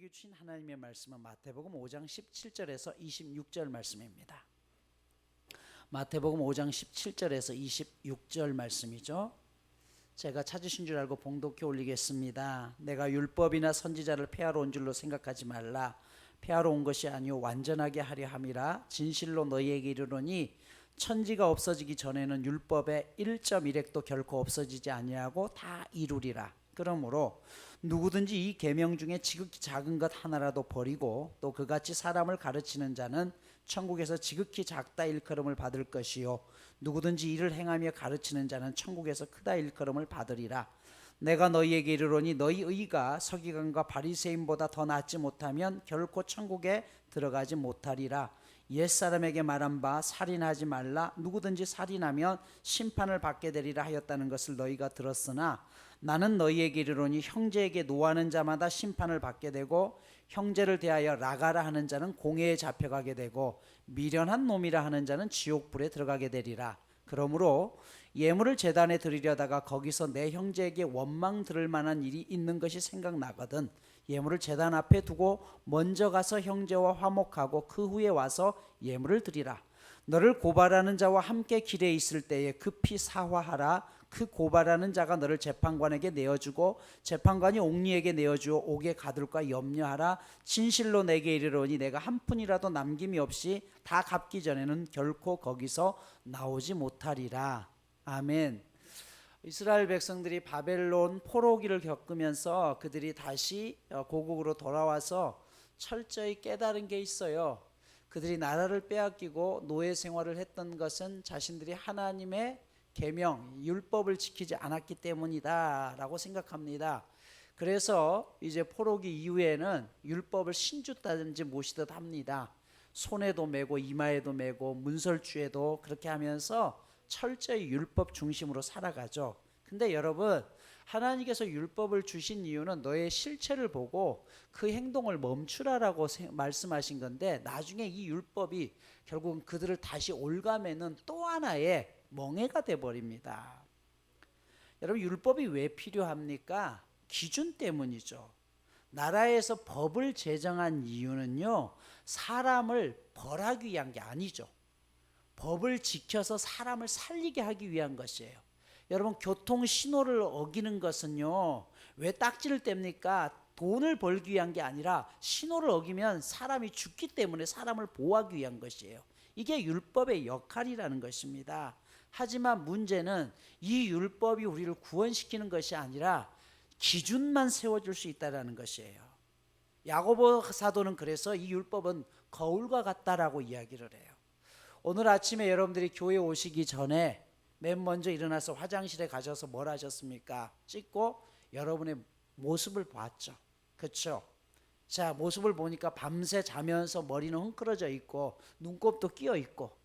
우리에게 주신 하나님의 말씀은 마태복음 5장 17절에서 26절 말씀입니다. 마태복음 5장 17절에서 26절 말씀이죠. 제가 찾으신 줄 알고 봉독해 올리겠습니다. 내가 율법이나 선지자를 폐하러 온 줄로 생각하지 말라. 폐하러 온 것이 아니요 완전하게 하려 함이라. 진실로 너희에게 이르노니 천지가 없어지기 전에는 율법의 1.1획도 결코 없어지지 아니하고 다 이루리라. 그러므로 누구든지 이 계명 중에 지극히 작은 것 하나라도 버리고 또 그같이 사람을 가르치는 자는 천국에서 지극히 작다 일컬음을 받을 것이요 누구든지 이를 행하며 가르치는 자는 천국에서 크다 일컬음을 받으리라. 내가 너희에게 이르노니 너희 의가 서기관과 바리새인보다 더 낫지 못하면 결코 천국에 들어가지 못하리라. 옛사람에게 말한 바 살인하지 말라. 누구든지 살인하면 심판을 받게 되리라 하였다는 것을 너희가 들었으나 나는 너희에게 이르노니 형제에게 노하는 자마다 심판을 받게 되고 형제를 대하여 라가라 하는 자는 공회에 잡혀가게 되고 미련한 놈이라 하는 자는 지옥불에 들어가게 되리라. 그러므로 예물을 제단에 드리려다가 거기서 내 형제에게 원망 들을 만한 일이 있는 것이 생각나거든 예물을 제단 앞에 두고 먼저 가서 형제와 화목하고 그 후에 와서 예물을 드리라. 너를 고발하는 자와 함께 길에 있을 때에 급히 사화하라. 그 고발하는 자가 너를 재판관에게 내어주고 재판관이 옥리에게 내어주어 옥에 가둘까 염려하라. 진실로 내게 이르노니 내가 한 푼이라도 남김이 없이 다 갚기 전에는 결코 거기서 나오지 못하리라. 아멘. 이스라엘 백성들이 바벨론 포로기를 겪으면서 그들이 다시 고국으로 돌아와서 철저히 깨달은 게 있어요. 그들이 나라를 빼앗기고 노예 생활을 했던 것은 자신들이 하나님의 계명, 율법을 지키지 않았기 때문이다라고 생각합니다. 그래서 이제 포로기 이후에는 율법을 신주다든지 모시듯 합니다. 손에도 메고 이마에도 메고 문설주에도 그렇게 하면서 철저히 율법 중심으로 살아가죠. 근데 여러분, 하나님께서 율법을 주신 이유는 너의 실체를 보고 그 행동을 멈추라라고 말씀하신 건데 나중에 이 율법이 결국은 그들을 다시 올가매는 또 하나의 멍해가 돼버립니다. 여러분, 율법이 왜 필요합니까? 기준 때문이죠. 나라에서 법을 제정한 이유는요, 사람을 벌하기 위한 게 아니죠. 법을 지켜서 사람을 살리게 하기 위한 것이에요. 여러분, 교통 신호를 어기는 것은요, 왜 딱지를 뗍니까? 돈을 벌기 위한 게 아니라 신호를 어기면 사람이 죽기 때문에 사람을 보호하기 위한 것이에요. 이게 율법의 역할이라는 것입니다. 하지만 문제는 이 율법이 우리를 구원시키는 것이 아니라 기준만 세워줄 수 있다는 것이에요. 야고보 사도는 그래서 이 율법은 거울과 같다라고 이야기를 해요. 오늘 아침에 여러분들이 교회 오시기 전에 맨 먼저 일어나서 화장실에 가셔서 뭘 하셨습니까? 찍고 여러분의 모습을 봤죠. 그렇죠? 자, 모습을 보니까 밤새 자면서 머리는 헝클어져 있고 눈곱도 끼어 있고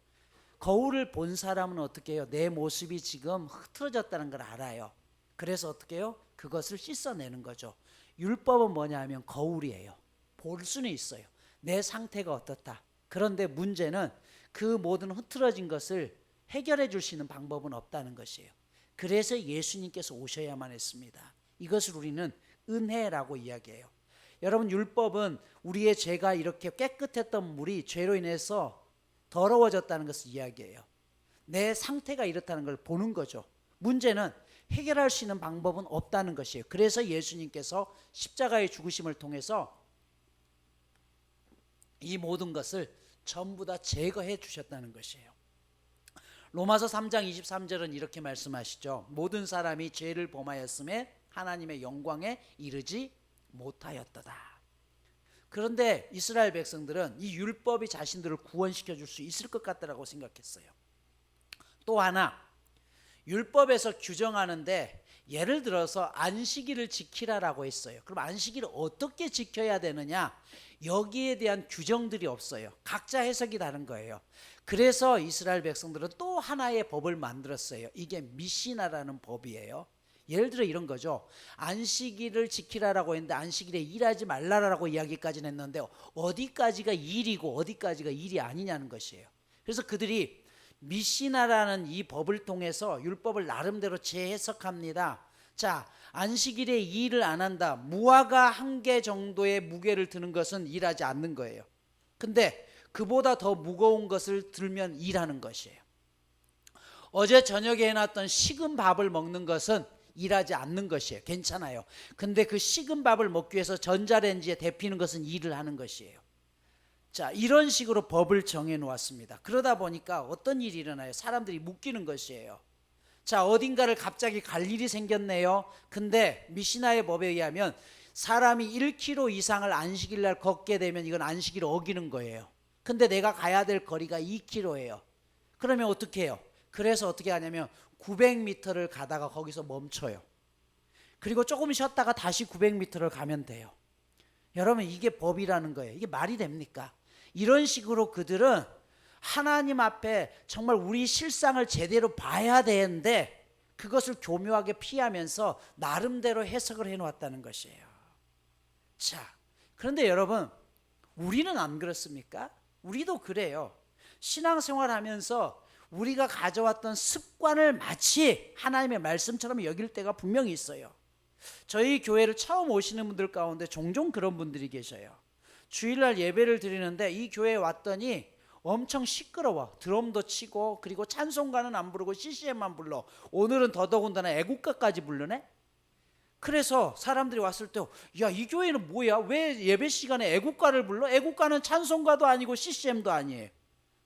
거울을 본 사람은 어떻게 해요? 내 모습이 지금 흐트러졌다는 걸 알아요. 그래서 어떻게 해요? 그것을 씻어내는 거죠. 율법은 뭐냐 하면 거울이에요. 볼 수는 있어요. 내 상태가 어떻다. 그런데 문제는 그 모든 흐트러진 것을 해결해 줄 수 있는 방법은 없다는 것이에요. 그래서 예수님께서 오셔야만 했습니다. 이것을 우리는 은혜라고 이야기해요. 여러분, 율법은 우리의 죄가 이렇게 깨끗했던 물이 죄로 인해서 더러워졌다는 것을 이야기해요. 내 상태가 이렇다는 걸 보는 거죠. 문제는 해결할 수 있는 방법은 없다는 것이에요. 그래서 예수님께서 십자가의 죽으심을 통해서 이 모든 것을 전부 다 제거해 주셨다는 것이에요. 로마서 3장 23절은 이렇게 말씀하시죠. 모든 사람이 죄를 범하였음에 하나님의 영광에 이르지 못하였도다. 그런데 이스라엘 백성들은 이 율법이 자신들을 구원시켜 줄 수 있을 것 같다라고 생각했어요. 또 하나, 율법에서 규정하는데 예를 들어서 안식일을 지키라라고 했어요. 그럼 안식일을 어떻게 지켜야 되느냐? 여기에 대한 규정들이 없어요. 각자 해석이 다른 거예요. 그래서 이스라엘 백성들은 또 하나의 법을 만들었어요. 이게 미시나라는 법이에요. 예를 들어 이런 거죠. 안식일을 지키라라고 했는데 안식일에 일하지 말라라고 이야기까지는 했는데 어디까지가 일이고 어디까지가 일이 아니냐는 것이에요. 그래서 그들이 미시나라는 이 법을 통해서 율법을 나름대로 재해석합니다. 자, 안식일에 일을 안 한다. 무화과 한 개 정도의 무게를 드는 것은 일하지 않는 거예요. 근데 그보다 더 무거운 것을 들면 일하는 것이에요. 어제 저녁에 해놨던 식은 밥을 먹는 것은 일하지 않는 것이에요. 괜찮아요. 근데 그 식은 밥을 먹기 위해서 전자레인지에 데피는 것은 일을 하는 것이에요. 자, 이런 식으로 법을 정해 놓았습니다. 그러다 보니까 어떤 일이 일어나요? 사람들이 묶이는 것이에요. 자, 어딘가를 갑자기 갈 일이 생겼네요. 근데 미시나의 법에 의하면 사람이 1km 이상을 안식일 날 걷게 되면 이건 안식일을 어기는 거예요. 근데 내가 가야 될 거리가 2km예요. 그러면 어떻게 해요? 그래서 어떻게 하냐면 900m를 가다가 거기서 멈춰요. 그리고 조금 쉬었다가 다시 900m를 가면 돼요. 여러분, 이게 법이라는 거예요. 이게 말이 됩니까? 이런 식으로 그들은 하나님 앞에 정말 우리 실상을 제대로 봐야 되는데 그것을 교묘하게 피하면서 나름대로 해석을 해놓았다는 것이에요. 자, 그런데 여러분, 우리는 안 그렇습니까? 우리도 그래요. 신앙생활 하면서 우리가 가져왔던 습관을 마치 하나님의 말씀처럼 여길 때가 분명히 있어요. 저희 교회를 처음 오시는 분들 가운데 종종 그런 분들이 계셔요. 주일날 예배를 드리는데 이 교회에 왔더니 엄청 시끄러워. 드럼도 치고 그리고 찬송가는 안 부르고 CCM만 불러. 오늘은 더더군다나 애국가까지 부르네. 그래서 사람들이 왔을 때 야, 이 교회는 뭐야? 왜 예배 시간에 애국가를 불러? 애국가는 찬송가도 아니고 CCM도 아니에요.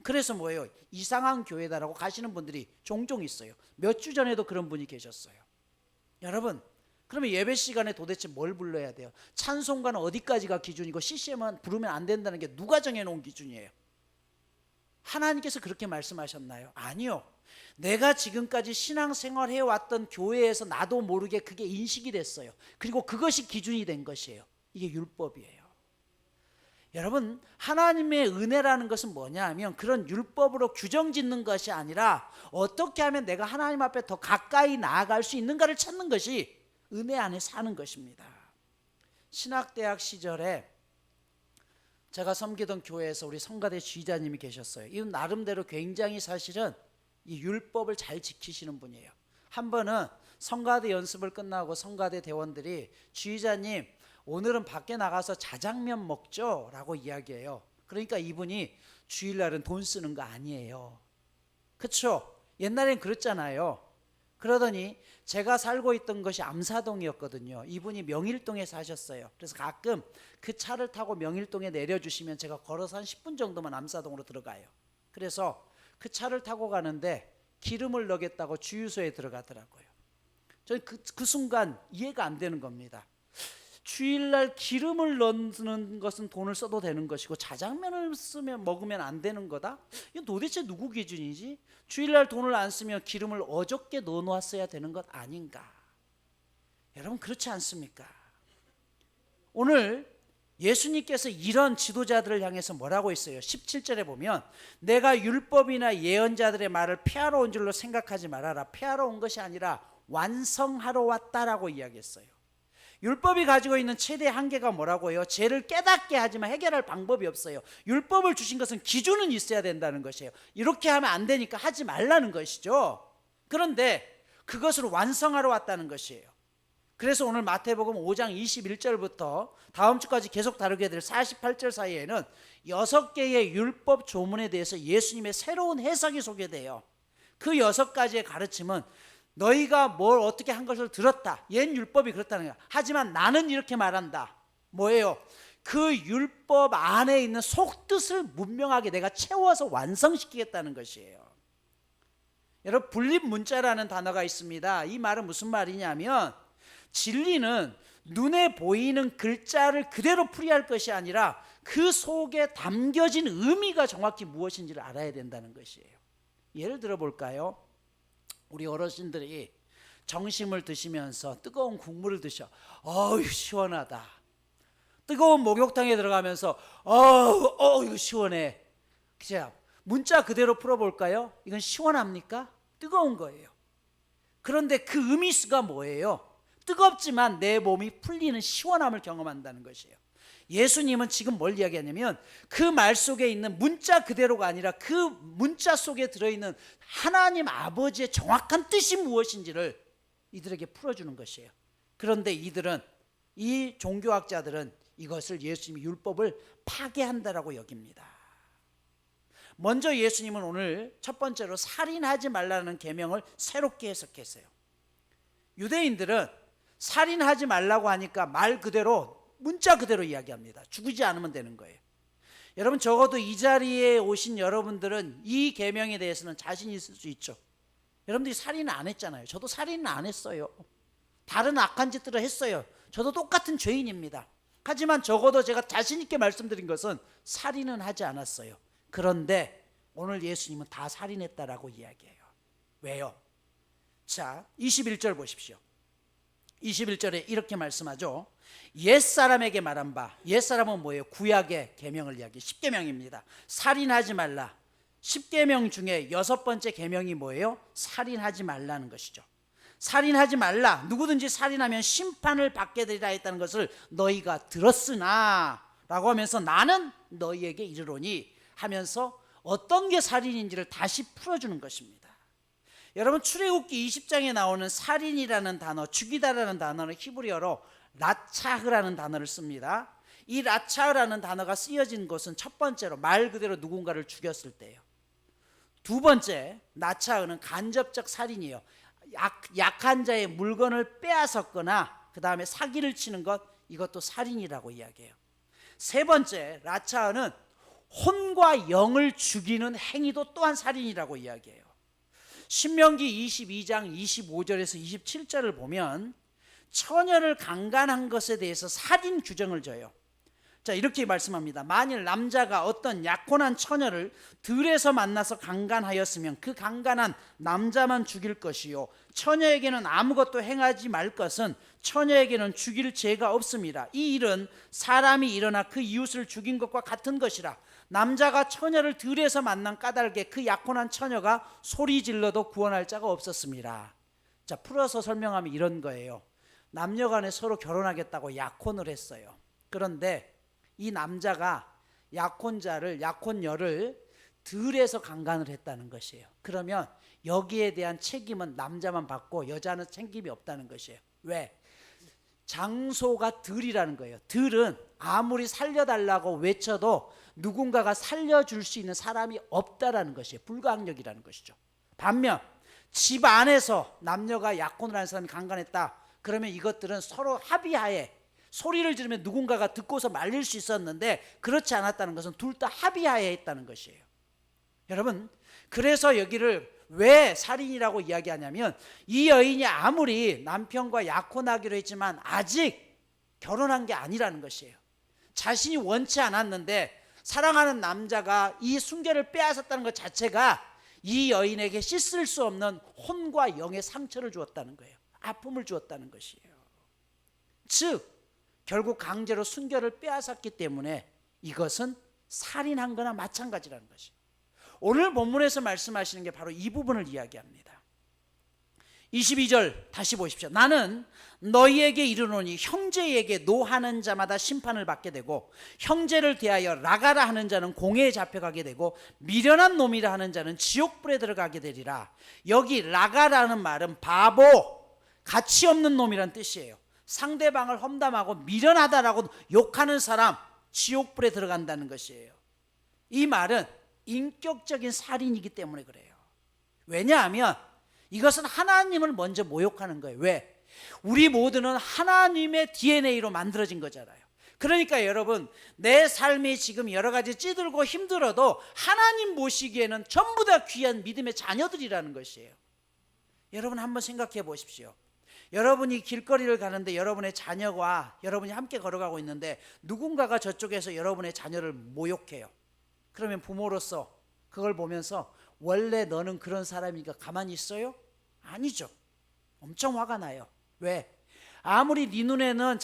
그래서 뭐예요? 이상한 교회다라고 가시는 분들이 종종 있어요. 몇 주 전에도 그런 분이 계셨어요. 여러분, 그러면 예배 시간에 도대체 뭘 불러야 돼요? 찬송가는 어디까지가 기준이고 CCM은 부르면 안 된다는 게 누가 정해놓은 기준이에요? 하나님께서 그렇게 말씀하셨나요? 아니요. 내가 지금까지 신앙생활 해왔던 교회에서 나도 모르게 그게 인식이 됐어요. 그리고 그것이 기준이 된 것이에요. 이게 율법이에요. 여러분, 하나님의 은혜라는 것은 뭐냐 하면 그런 율법으로 규정 짓는 것이 아니라 어떻게 하면 내가 하나님 앞에 더 가까이 나아갈 수 있는가를 찾는 것이 은혜 안에 사는 것입니다. 신학대학 시절에 제가 섬기던 교회에서 우리 성가대 지휘자님이 계셨어요. 이분 나름대로 굉장히 사실은 이 율법을 잘 지키시는 분이에요. 한 번은 성가대 연습을 끝나고 성가대 대원들이 지휘자님, 오늘은 밖에 나가서 자장면 먹죠? 라고 이야기해요. 그러니까 이분이 주일날은 돈 쓰는 거 아니에요. 그렇죠? 옛날엔 그랬잖아요. 그러더니 제가 살고 있던 것이 암사동이었거든요. 이분이 명일동에 사셨어요. 그래서 가끔 그 차를 타고 명일동에 내려주시면 제가 걸어서 한 10분 정도만 암사동으로 들어가요. 그래서 그 차를 타고 가는데 기름을 넣겠다고 주유소에 들어가더라고요. 저는 그 순간 이해가 안 되는 겁니다. 주일날 기름을 넣는 것은 돈을 써도 되는 것이고 자장면을 먹으면 안 되는 거다? 이건 도대체 누구 기준이지? 주일날 돈을 안 쓰면 기름을 어저께 넣어놨어야 되는 것 아닌가? 여러분, 그렇지 않습니까? 오늘 예수님께서 이런 지도자들을 향해서 뭐라고 했어요? 17절에 보면 내가 율법이나 예언자들의 말을 폐하러 온 줄로 생각하지 말아라. 폐하러 온 것이 아니라 완성하러 왔다라고 이야기했어요. 율법이 가지고 있는 최대 한계가 뭐라고 해요? 죄를 깨닫게 하지만 해결할 방법이 없어요. 율법을 주신 것은 기준은 있어야 된다는 것이에요. 이렇게 하면 안 되니까 하지 말라는 것이죠. 그런데 그것을 완성하러 왔다는 것이에요. 그래서 오늘 마태복음 5장 21절부터 다음 주까지 계속 다루게 될 48절 사이에는 6개의 율법 조문에 대해서 예수님의 새로운 해석이 소개돼요. 그 6가지의 가르침은 너희가 뭘 어떻게 한 것을 들었다. 옛 율법이 그렇다는 거야. 하지만 나는 이렇게 말한다. 뭐예요? 그 율법 안에 있는 속뜻을 문명하게 내가 채워서 완성시키겠다는 것이에요. 여러분, 분립문자라는 단어가 있습니다. 이 말은 무슨 말이냐면 진리는 눈에 보이는 글자를 그대로 풀이할 것이 아니라 그 속에 담겨진 의미가 정확히 무엇인지를 알아야 된다는 것이에요. 예를 들어 볼까요? 우리 어르신들이 정심을 드시면서 뜨거운 국물을 드셔. 어우, 시원하다. 뜨거운 목욕탕에 들어가면서 이거 시원해. 자, 문자 그대로 풀어볼까요? 이건 시원합니까? 뜨거운 거예요. 그런데 그 의미가 뭐예요? 뜨겁지만 내 몸이 풀리는 시원함을 경험한다는 것이에요. 예수님은 지금 뭘 이야기하냐면 그 말 속에 있는 문자 그대로가 아니라 그 문자 속에 들어있는 하나님 아버지의 정확한 뜻이 무엇인지를 이들에게 풀어주는 것이에요. 그런데 이 종교학자들은 이것을 예수님이 율법을 파괴한다라고 여깁니다. 먼저 예수님은 오늘 첫 번째로 살인하지 말라는 계명을 새롭게 해석했어요. 유대인들은 살인하지 말라고 하니까 말 그대로 문자 그대로 이야기합니다. 죽이지 않으면 되는 거예요. 여러분 적어도 이 자리에 오신 여러분들은 이 계명에 대해서는 자신 있을 수 있죠. 여러분들이 살인을 안 했잖아요. 저도 살인은 안 했어요. 다른 악한 짓들을 했어요. 저도 똑같은 죄인입니다. 하지만 적어도 제가 자신 있게 말씀드린 것은 살인은 하지 않았어요. 그런데 오늘 예수님은 다 살인했다라고 이야기해요. 왜요? 자, 21절 보십시오. 21절에 이렇게 말씀하죠. 옛사람에게 말한 바, 옛사람은 뭐예요? 구약의 계명을 이야기, 10계명입니다. 살인하지 말라. 10계명 중에 6번째 계명이 뭐예요? 살인하지 말라는 것이죠. 살인하지 말라. 누구든지 살인하면 심판을 받게 되리라 했다는 것을 너희가 들었으나 라고 하면서 나는 너희에게 이르노니 하면서 어떤 게 살인인지를 다시 풀어주는 것입니다. 여러분 출애굽기 20장에 나오는 살인이라는 단어, 죽이다라는 단어는 히브리어로 라차흐라는 단어를 씁니다. 이 라차흐라는 단어가 쓰여진 것은 첫 번째로 말 그대로 누군가를 죽였을 때예요. 두 번째, 라차흐는 간접적 살인이에요. 약한 자의 물건을 빼앗았거나 그 다음에 사기를 치는 것, 이것도 살인이라고 이야기해요. 세 번째, 라차흐는 혼과 영을 죽이는 행위도 또한 살인이라고 이야기해요. 신명기 22장 25절에서 27절을 보면 처녀를 강간한 것에 대해서 살인 규정을 줘요. 자, 이렇게 말씀합니다. 만일 남자가 어떤 약혼한 처녀를 들에서 만나서 강간하였으면 그 강간한 남자만 죽일 것이요 처녀에게는 아무것도 행하지 말 것은 처녀에게는 죽일 죄가 없습니다. 이 일은 사람이 일어나 그 이웃을 죽인 것과 같은 것이라. 남자가 처녀를 들에서 만난 까닭에 그 약혼한 처녀가 소리 질러도 구원할 자가 없었습니다. 자, 풀어서 설명하면 이런 거예요. 남녀간에 서로 결혼하겠다고 약혼을 했어요. 그런데 이 남자가 약혼녀를 들에서 강간을 했다는 것이에요. 그러면 여기에 대한 책임은 남자만 받고 여자는 책임이 없다는 것이에요. 왜? 장소가 들이라는 거예요. 들은 아무리 살려달라고 외쳐도 누군가가 살려줄 수 있는 사람이 없다라는 것이에요. 불가항력이라는 것이죠. 반면 집 안에서 남녀가 약혼을 하는 사람이 강간했다. 그러면 이것들은 서로 합의하에 소리를 지르면 누군가가 듣고서 말릴 수 있었는데 그렇지 않았다는 것은 둘 다 합의하에 했다는 것이에요. 여러분, 그래서 여기를 왜 살인이라고 이야기하냐면 이 여인이 아무리 남편과 약혼하기로 했지만 아직 결혼한 게 아니라는 것이에요. 자신이 원치 않았는데 사랑하는 남자가 이 순결을 빼앗았다는 것 자체가 이 여인에게 씻을 수 없는 혼과 영의 상처를 주었다는 거예요. 아픔을 주었다는 것이에요. 즉 결국 강제로 순결을 빼앗았기 때문에 이것은 살인한 거나 마찬가지라는 것이에요. 오늘 본문에서 말씀하시는 게 바로 이 부분을 이야기합니다. 22절 다시 보십시오. 나는 너희에게 이르노니 형제에게 노하는 자마다 심판을 받게 되고 형제를 대하여 라가라 하는 자는 공회에 잡혀가게 되고 미련한 놈이라 하는 자는 지옥불에 들어가게 되리라. 여기 라가라는 말은 바보, 가치 없는 놈이란 뜻이에요. 상대방을 험담하고 미련하다라고 욕하는 사람, 지옥불에 들어간다는 것이에요. 이 말은 인격적인 살인이기 때문에 그래요. 왜냐하면 이것은 하나님을 먼저 모욕하는 거예요. 왜? 우리 모두는 하나님의 DNA로 만들어진 거잖아요. 그러니까 여러분, 내 삶이 지금 여러 가지 찌들고 힘들어도 하나님 보시기에는 전부 다 귀한 믿음의 자녀들이라는 것이에요. 여러분 한번 생각해 보십시오. 여러분이 길거리를 가는데 여러분의 자녀와 여러분이 함께 걸어가고 있는데 누군가가 저쪽에서 여러분의 자녀를 모욕해요. 그러면 부모로서 그걸 보면서 원래 너는 그런 사람이니까 가만히 있어요? 아니죠. 엄청 화가 나요. 왜? 아무리 네 눈에는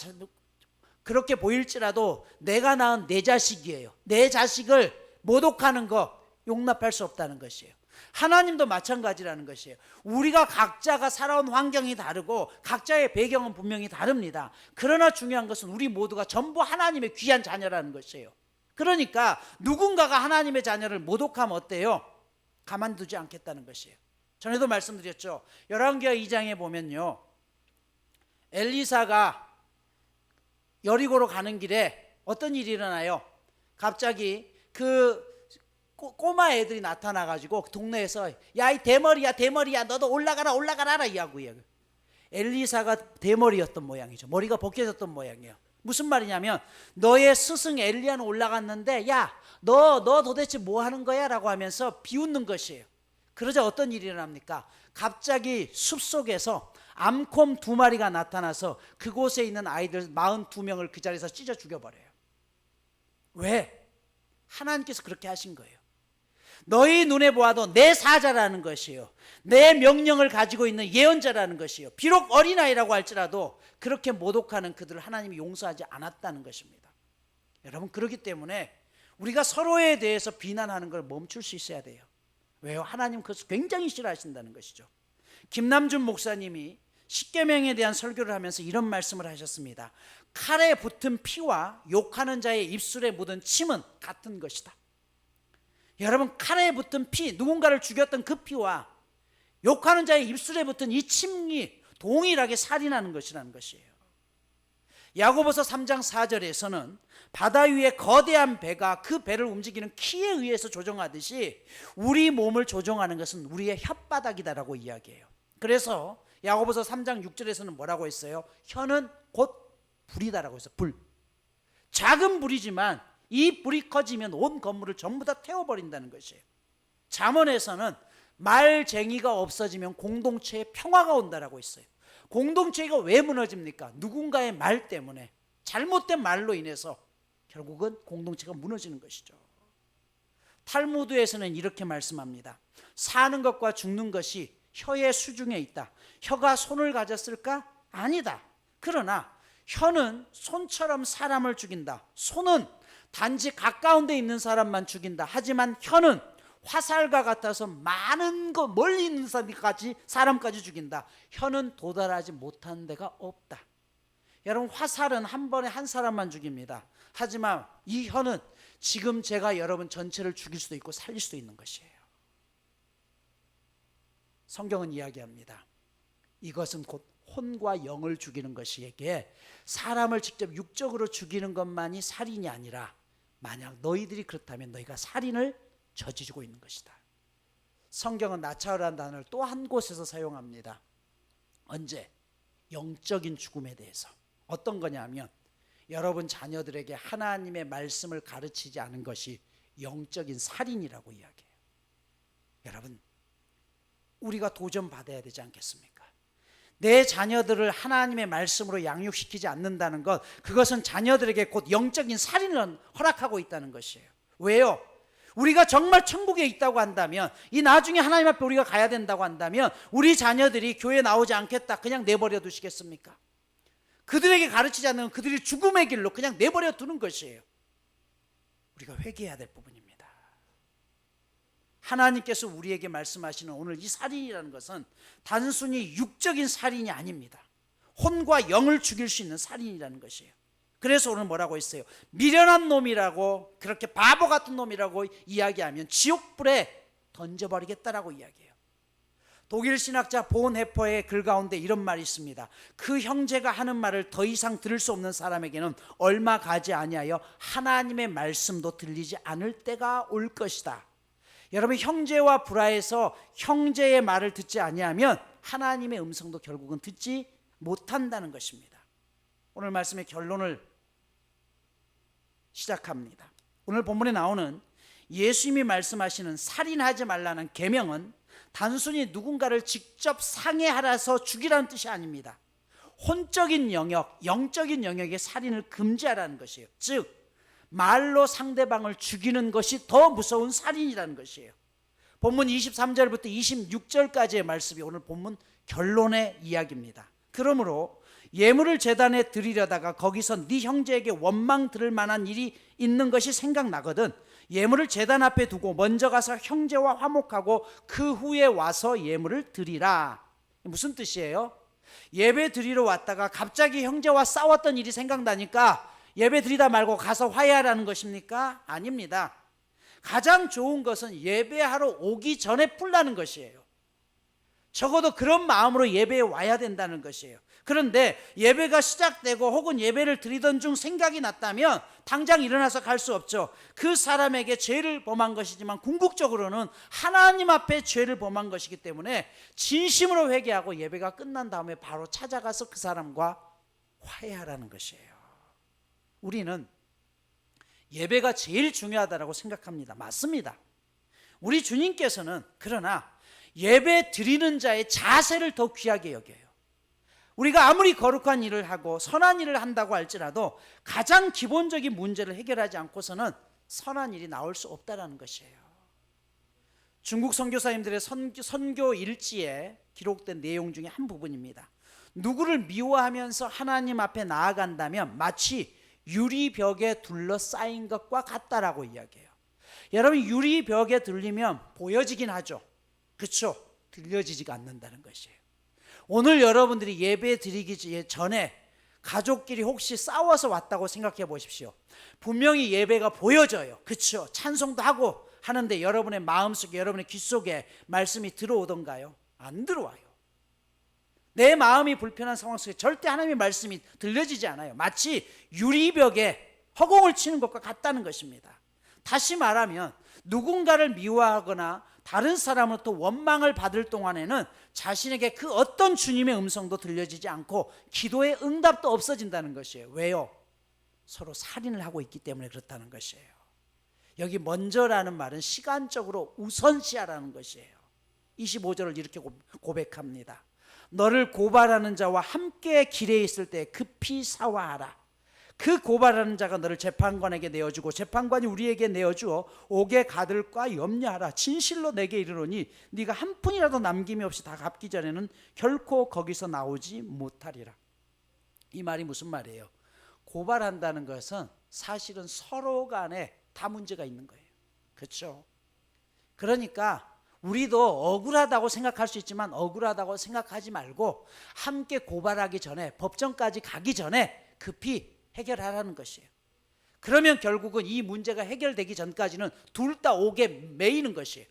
그렇게 보일지라도 내가 낳은 내 자식이에요. 내 자식을 모독하는 거 용납할 수 없다는 것이에요. 하나님도 마찬가지라는 것이에요. 우리가 각자가 살아온 환경이 다르고 각자의 배경은 분명히 다릅니다. 그러나 중요한 것은 우리 모두가 전부 하나님의 귀한 자녀라는 것이에요. 그러니까 누군가가 하나님의 자녀를 모독하면 어때요? 가만두지 않겠다는 것이에요. 전에도 말씀드렸죠. 열왕기하 2장에 보면요, 엘리사가 여리고로 가는 길에 어떤 일이 일어나요? 갑자기 그 꼬마 애들이 나타나가지고 동네에서 야, 이 대머리야 너도 올라가라 이하고 엘리사가 대머리였던 모양이죠. 머리가 벗겨졌던 모양이에요. 무슨 말이냐면 너의 스승 엘리야는 올라갔는데 야, 너 도대체 뭐 하는 거야? 라고 하면서 비웃는 것이에요. 그러자 어떤 일이 일어납니까? 갑자기 숲속에서 암콤 2마리가 나타나서 그곳에 있는 아이들 42명을 그 자리에서 찢어 죽여버려요. 왜? 하나님께서 그렇게 하신 거예요. 너희 눈에 보아도 내 사자라는 것이에요. 내 명령을 가지고 있는 예언자라는 것이에요. 비록 어린아이라고 할지라도 그렇게 모독하는 그들을 하나님이 용서하지 않았다는 것입니다. 여러분, 그렇기 때문에 우리가 서로에 대해서 비난하는 걸 멈출 수 있어야 돼요. 왜요? 하나님 그것을 굉장히 싫어하신다는 것이죠. 김남준 목사님이 십계명에 대한 설교를 하면서 이런 말씀을 하셨습니다. 칼에 붙은 피와 욕하는 자의 입술에 묻은 침은 같은 것이다. 여러분, 칼에 붙은 피, 누군가를 죽였던 그 피와 욕하는 자의 입술에 붙은 이 침이 동일하게 살인하는 것이라는 것이에요. 야고보서 3장 4절에서는 바다 위에 거대한 배가 그 배를 움직이는 키에 의해서 조종하듯이 우리 몸을 조종하는 것은 우리의 혓바닥이다라고 이야기해요. 그래서 야고보서 3장 6절에서는 뭐라고 했어요? 혀는 곧 불이다라고 했어요. 불. 작은 불이지만 이 불이 커지면 온 건물을 전부 다 태워버린다는 것이에요. 잠언에서는 말쟁이가 없어지면 공동체에 평화가 온다라고 했어요. 공동체가 왜 무너집니까? 누군가의 말 때문에, 잘못된 말로 인해서 결국은 공동체가 무너지는 것이죠. 탈무드에서는 이렇게 말씀합니다. 사는 것과 죽는 것이 혀의 수중에 있다. 혀가 손을 가졌을까? 아니다. 그러나 혀는 손처럼 사람을 죽인다. 손은 단지 가까운 데 있는 사람만 죽인다. 하지만 혀는 화살과 같아서 많은 거 멀리 있는 사람까지 죽인다. 혀는 도달하지 못하는 데가 없다. 여러분, 화살은 한 번에 한 사람만 죽입니다. 하지만 이 혀는 지금 제가 여러분 전체를 죽일 수도 있고 살릴 수도 있는 것이에요. 성경은 이야기합니다. 이것은 곧 혼과 영을 죽이는 것이기에 사람을 직접 육적으로 죽이는 것만이 살인이 아니라 만약 너희들이 그렇다면 너희가 살인을 저지르고 있는 것이다. 성경은 나차우라는 단어를 또 한 곳에서 사용합니다. 언제? 영적인 죽음에 대해서. 어떤 거냐면 여러분 자녀들에게 하나님의 말씀을 가르치지 않은 것이 영적인 살인이라고 이야기해요. 여러분, 우리가 도전받아야 되지 않겠습니까? 내 자녀들을 하나님의 말씀으로 양육시키지 않는다는 것, 그것은 자녀들에게 곧 영적인 살인을 허락하고 있다는 것이에요. 왜요? 우리가 정말 천국에 있다고 한다면, 이 나중에 하나님 앞에 우리가 가야 된다고 한다면 우리 자녀들이 교회 나오지 않겠다 그냥 내버려 두시겠습니까? 그들에게 가르치지 않는 그들이 죽음의 길로 그냥 내버려 두는 것이에요. 우리가 회개해야 될 부분입니다. 하나님께서 우리에게 말씀하시는 오늘 이 살인이라는 것은 단순히 육적인 살인이 아닙니다. 혼과 영을 죽일 수 있는 살인이라는 것이에요. 그래서 오늘 뭐라고 했어요? 미련한 놈이라고, 그렇게 바보 같은 놈이라고 이야기하면 지옥불에 던져버리겠다라고 이야기해요. 독일 신학자 본 해퍼의 글 가운데 이런 말이 있습니다. 그 형제가 하는 말을 더 이상 들을 수 없는 사람에게는 얼마 가지 아니하여 하나님의 말씀도 들리지 않을 때가 올 것이다. 여러분, 형제와 불화해서 형제의 말을 듣지 아니하면 하나님의 음성도 결국은 듣지 못한다는 것입니다. 오늘 말씀의 결론을 시작합니다. 오늘 본문에 나오는 예수님이 말씀하시는 살인하지 말라는 계명은 단순히 누군가를 직접 상해하라서 죽이라는 뜻이 아닙니다. 혼적인 영역, 영적인 영역에 살인을 금지하라는 것이에요. 즉 말로 상대방을 죽이는 것이 더 무서운 살인이라는 것이에요. 본문 23절부터 26절까지의 말씀이 오늘 본문 결론의 이야기입니다. 그러므로 예물을 제단에 드리려다가 거기서 네 형제에게 원망 들을 만한 일이 있는 것이 생각나거든 예물을 제단 앞에 두고 먼저 가서 형제와 화목하고 그 후에 와서 예물을 드리라. 무슨 뜻이에요? 예배 드리러 왔다가 갑자기 형제와 싸웠던 일이 생각나니까 예배 드리다 말고 가서 화해하라는 것입니까? 아닙니다. 가장 좋은 것은 예배하러 오기 전에 풀라는 것이에요. 적어도 그런 마음으로 예배에 와야 된다는 것이에요. 그런데 예배가 시작되고 혹은 예배를 드리던 중 생각이 났다면 당장 일어나서 갈 수 없죠. 그 사람에게 죄를 범한 것이지만 궁극적으로는 하나님 앞에 죄를 범한 것이기 때문에 진심으로 회개하고 예배가 끝난 다음에 바로 찾아가서 그 사람과 화해하라는 것이에요. 우리는 예배가 제일 중요하다고 생각합니다. 맞습니다. 우리 주님께서는 그러나 예배 드리는 자의 자세를 더 귀하게 여겨요. 우리가 아무리 거룩한 일을 하고 선한 일을 한다고 할지라도 가장 기본적인 문제를 해결하지 않고서는 선한 일이 나올 수 없다는 것이에요. 중국 선교사님들의 선교 일지에 기록된 내용 중에 한 부분입니다. 누구를 미워하면서 하나님 앞에 나아간다면 마치 유리벽에 둘러싸인 것과 같다라고 이야기해요. 여러분, 유리벽에 들리면 보여지긴 하죠. 그렇죠? 들려지지가 않는다는 것이에요. 오늘 여러분들이 예배 드리기 전에 가족끼리 혹시 싸워서 왔다고 생각해 보십시오. 분명히 예배가 보여져요. 그렇죠? 찬송도 하고 하는데 여러분의 마음속에, 여러분의 귀 속에 말씀이 들어오던가요? 안 들어와요. 내 마음이 불편한 상황 속에 절대 하나님의 말씀이 들려지지 않아요. 마치 유리벽에 허공을 치는 것과 같다는 것입니다. 다시 말하면 누군가를 미워하거나 다른 사람으로부터 원망을 받을 동안에는 자신에게 그 어떤 주님의 음성도 들려지지 않고 기도의 응답도 없어진다는 것이에요. 왜요? 서로 살인을 하고 있기 때문에 그렇다는 것이에요. 여기 먼저라는 말은 시간적으로 우선시하라는 것이에요. 25절을 이렇게 고백합니다. 너를 고발하는 자와 함께 길에 있을 때 급히 사화하라. 그 고발하는 자가 너를 재판관에게 내어주고 재판관이 우리에게 내어주어 옥에 가둘까 염려하라. 진실로 내게 이르노니 네가 한 푼이라도 남김이 없이 다 갚기 전에는 결코 거기서 나오지 못하리라. 이 말이 무슨 말이에요? 고발한다는 것은 사실은 서로 간에 다 문제가 있는 거예요. 그렇죠? 그러니까 우리도 억울하다고 생각할 수 있지만 억울하다고 생각하지 말고 함께 고발하기 전에, 법정까지 가기 전에 급히 해결하라는 것이에요. 그러면 결국은 이 문제가 해결되기 전까지는 둘 다 옥에 매이는 것이에요.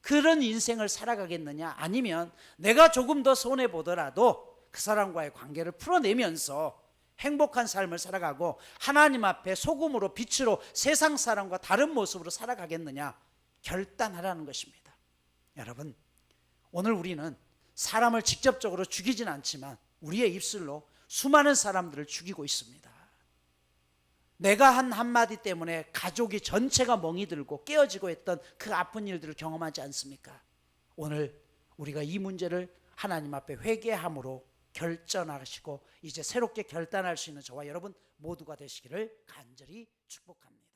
그런 인생을 살아가겠느냐? 아니면 내가 조금 더 손해보더라도 그 사람과의 관계를 풀어내면서 행복한 삶을 살아가고 하나님 앞에 소금으로 빛으로 세상 사람과 다른 모습으로 살아가겠느냐? 결단하라는 것입니다. 여러분, 오늘 우리는 사람을 직접적으로 죽이진 않지만 우리의 입술로 수많은 사람들을 죽이고 있습니다. 내가 한 한마디 때문에 가족이 전체가 멍이 들고 깨어지고 했던 그 아픈 일들을 경험하지 않습니까? 오늘 우리가 이 문제를 하나님 앞에 회개함으로 결정하시고 이제 새롭게 결단할 수 있는 저와 여러분 모두가 되시기를 간절히 축복합니다.